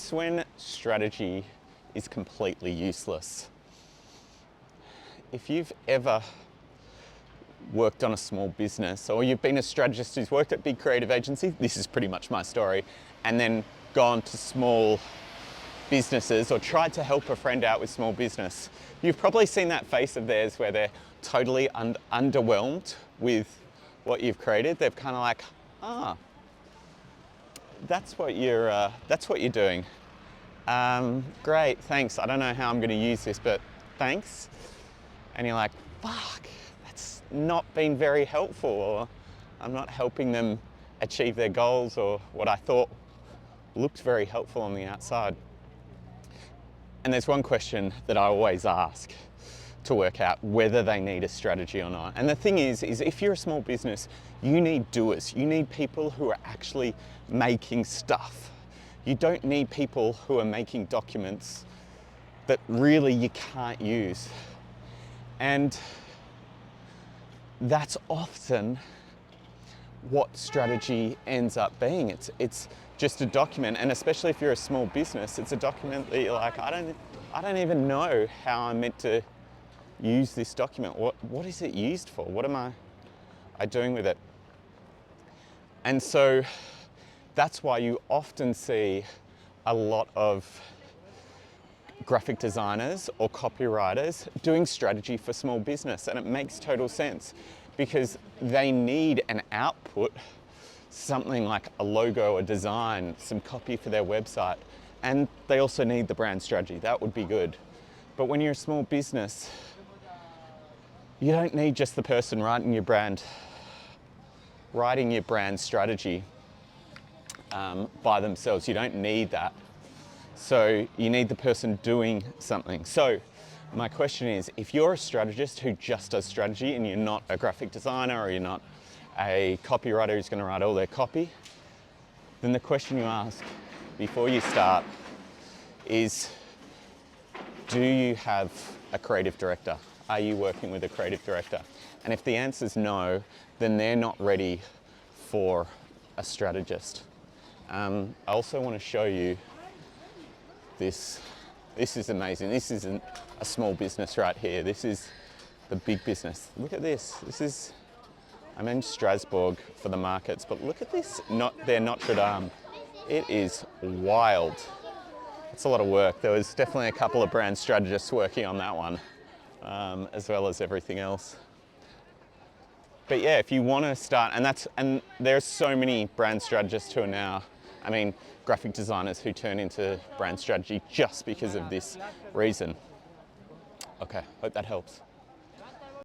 That's when strategy is completely useless. If you've ever worked on a small business, or you've been a strategist who's worked at big creative agencies, this is pretty much my story, and then gone to small businesses or tried to help a friend out with small business, you've probably seen that face of theirs where they're totally underwhelmed with what you've created. They're kind of like, that's what you're doing. Great, thanks. I don't know how I'm going to use this, but thanks. And you're like, fuck, that's not been very helpful, or I'm not helping them achieve their goals or what I thought looked very helpful on the outside. And there's one question that I always ask to work out whether they need a strategy or not. And the thing is if you're a small business, you need doers. You need people who are actually making stuff. You don't need people who are making documents that really you can't use. And that's often what strategy ends up being. It's just a document, and especially if you're a small business, it's a document that you're like, I don't even know how I'm meant to use this document. What is it used for? What am I doing with it? And so that's why you often see a lot of graphic designers or copywriters doing strategy for small business, and it makes total sense because they need an output, something like a logo, a design, some copy for their website, and they also need the brand strategy. That would be good. But when you're a small business, you don't need just the person writing your brand strategy by themselves. You don't need that. So you need the person doing something. So my question is, if you're a strategist who just does strategy and you're not a graphic designer or you're not a copywriter who's going to write all their copy, then the question you ask before you start is, do you have a creative director? Are you working with a creative director? And if the answer is no, then they're not ready for a strategist. I also want to show you this. This is amazing. This isn't a small business right here. This is the big business. Look at this. I'm in Strasbourg for the markets, but look at this, their Notre Dame. It is wild. It's a lot of work. There was definitely a couple of brand strategists working on that one, as well as everything else. But yeah, if you want to start, and there's so many brand strategists who are now, graphic designers who turn into brand strategy just because of this reason. Okay, hope that helps.